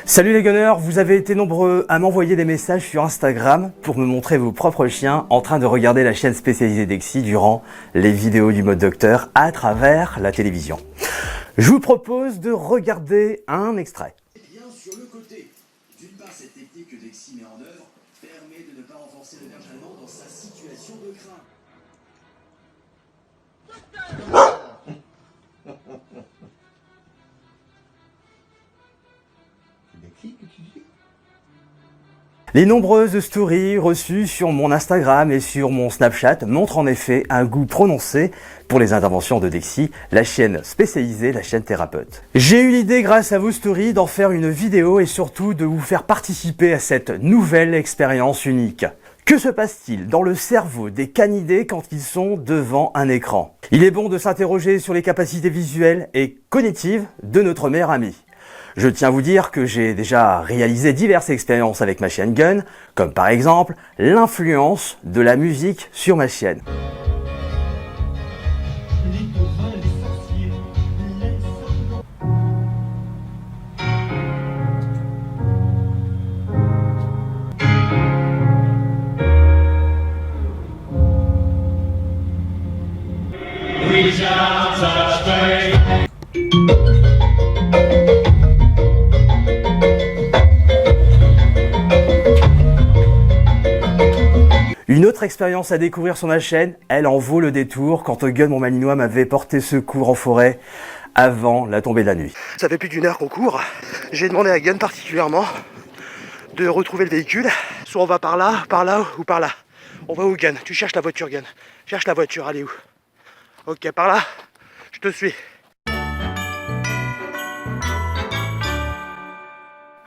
Salut les gunners, vous avez été nombreux à m'envoyer des messages sur Instagram pour me montrer vos propres chiens en train de regarder la chaîne spécialisée Dexy durant les vidéos du mode docteur à travers la télévision. Je vous propose de regarder un extrait. Bien sur le côté. D'une part, cette technique que Dexy met en œuvre permet de ne pas renforcer le berger allemand dans sa situation de crainte. Les nombreuses stories reçues sur mon Instagram et sur mon Snapchat montrent en effet un goût prononcé pour les interventions de Dexy, la chaîne spécialisée, la chaîne thérapeute. J'ai eu l'idée grâce à vos stories d'en faire une vidéo et surtout de vous faire participer à cette nouvelle expérience unique. Que se passe-t-il dans le cerveau des canidés quand ils sont devant un écran? Il est bon de s'interroger sur les capacités visuelles et cognitives de notre meilleur ami. Je tiens à vous dire que j'ai déjà réalisé diverses expériences avec ma chaîne Gun, comme par exemple l'influence de la musique sur ma chaîne. Une autre expérience à découvrir sur ma chaîne, elle en vaut le détour quand Gun, mon malinois, m'avait porté secours en forêt avant la tombée de la nuit. Ça fait plus d'une heure qu'on court. J'ai demandé à Gun particulièrement de retrouver le véhicule. Soit on va par là ou par là. On va où, Gun? Tu cherches la voiture, Gun. Cherche la voiture, allez où? Ok, par là. Je te suis.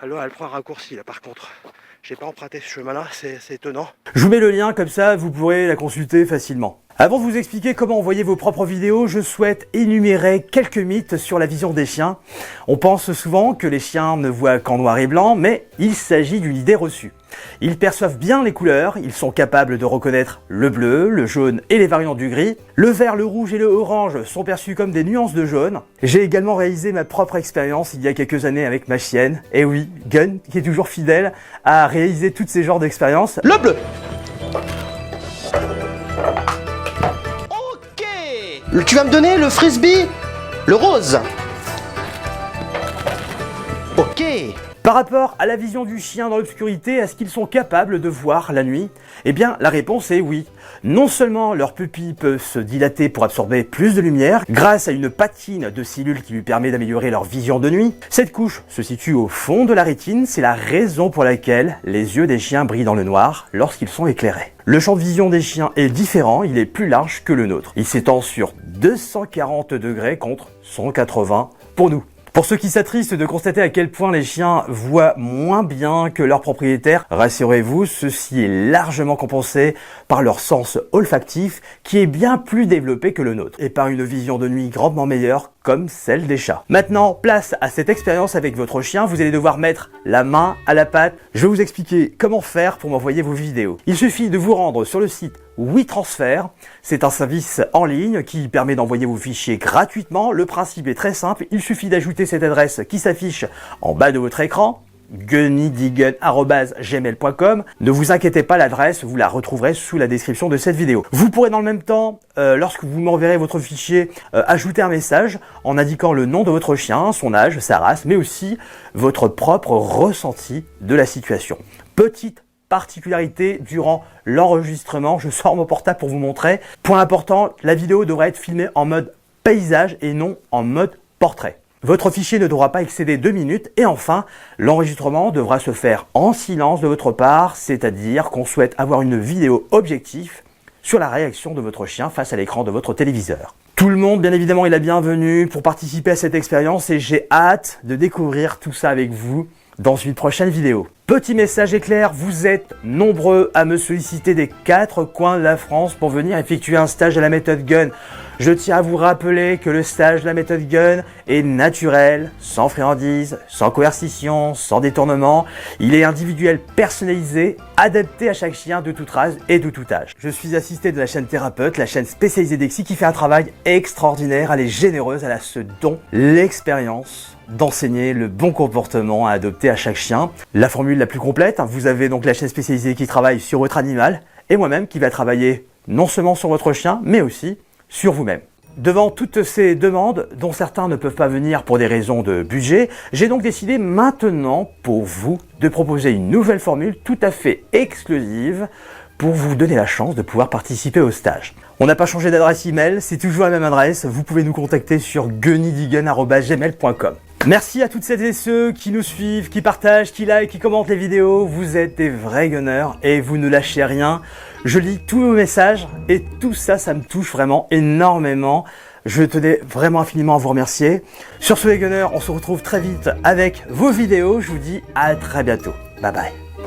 Alors elle prend un raccourci là par contre. J'ai pas emprunté ce chemin là, c'est étonnant. Je vous mets le lien, comme ça vous pourrez la consulter facilement. Avant de vous expliquer comment envoyer vos propres vidéos, je souhaite énumérer quelques mythes sur la vision des chiens. On pense souvent que les chiens ne voient qu'en noir et blanc, mais il s'agit d'une idée reçue. Ils perçoivent bien les couleurs, ils sont capables de reconnaître le bleu, le jaune et les variantes du gris. Le vert, le rouge et le orange sont perçus comme des nuances de jaune. J'ai également réalisé ma propre expérience il y a quelques années avec ma chienne. Et oui, Gun, qui est toujours fidèle, a réalisé tous ces genres d'expériences. Le bleu. Tu vas me donner le frisbee, le rose. Ok. Par rapport à la vision du chien dans l'obscurité, est-ce qu'ils sont capables de voir la nuit? Eh bien, la réponse est oui. Non seulement leur pupille peut se dilater pour absorber plus de lumière, grâce à une patine de cellules qui lui permet d'améliorer leur vision de nuit. Cette couche se situe au fond de la rétine, c'est la raison pour laquelle les yeux des chiens brillent dans le noir lorsqu'ils sont éclairés. Le champ de vision des chiens est différent, il est plus large que le nôtre. Il s'étend sur 240 degrés contre 180 pour nous. Pour ceux qui s'attristent de constater à quel point les chiens voient moins bien que leurs propriétaires, rassurez-vous, ceci est largement compensé par leur sens olfactif qui est bien plus développé que le nôtre et par une vision de nuit grandement meilleure comme celle des chats. Maintenant, place à cette expérience avec votre chien, vous allez devoir mettre la main à la pâte. Je vais vous expliquer comment faire pour m'envoyer vos vidéos. Il suffit de vous rendre sur le site WeTransfer. C'est un service en ligne qui permet d'envoyer vos fichiers gratuitement. Le principe est très simple, il suffit d'ajouter cette adresse qui s'affiche en bas de votre écran, gunnydigun@gmail.com. Ne vous inquiétez pas, l'adresse, vous la retrouverez sous la description de cette vidéo. Vous pourrez dans le même temps, lorsque vous m'enverrez votre fichier, ajouter un message en indiquant le nom de votre chien, son âge, sa race, mais aussi votre propre ressenti de la situation. Petite particularité durant l'enregistrement, je sors mon portable pour vous montrer. Point important, la vidéo devrait être filmée en mode paysage et non en mode portrait. Votre fichier ne devra pas excéder 2 minutes et enfin, l'enregistrement devra se faire en silence de votre part, c'est-à-dire qu'on souhaite avoir une vidéo objective sur la réaction de votre chien face à l'écran de votre téléviseur. Tout le monde, bien évidemment, est la bienvenue pour participer à cette expérience et j'ai hâte de découvrir tout ça avec vous dans une prochaine vidéo. Petit message éclair, vous êtes nombreux à me solliciter des 4 coins de la France pour venir effectuer un stage de la méthode Gun. Je tiens à vous rappeler que le stage de la méthode Gun est naturel, sans friandises, sans coercition, sans détournement. Il est individuel, personnalisé, adapté à chaque chien de toute race et de tout âge. Je suis assisté de la chaîne Thérapeute, la chaîne spécialisée Dexy qui fait un travail extraordinaire. Elle est généreuse, elle a ce don, l'expérience d'enseigner le bon comportement à adopter à chaque chien. La formule la plus complète, vous avez donc la chaîne spécialisée qui travaille sur votre animal et moi-même qui va travailler non seulement sur votre chien, mais aussi sur vous-même. Devant toutes ces demandes, dont certains ne peuvent pas venir pour des raisons de budget, j'ai donc décidé maintenant pour vous de proposer une nouvelle formule tout à fait exclusive pour vous donner la chance de pouvoir participer au stage. On n'a pas changé d'adresse email, c'est toujours la même adresse, vous pouvez nous contacter sur guenidigan@gmail.com. Merci à toutes celles et ceux qui nous suivent, qui partagent, qui likent, qui commentent les vidéos. Vous êtes des vrais gunners et vous ne lâchez rien. Je lis tous vos messages et tout ça, ça me touche vraiment énormément. Je tenais vraiment infiniment à vous remercier. Sur ce les gunners, on se retrouve très vite avec vos vidéos. Je vous dis à très bientôt. Bye bye.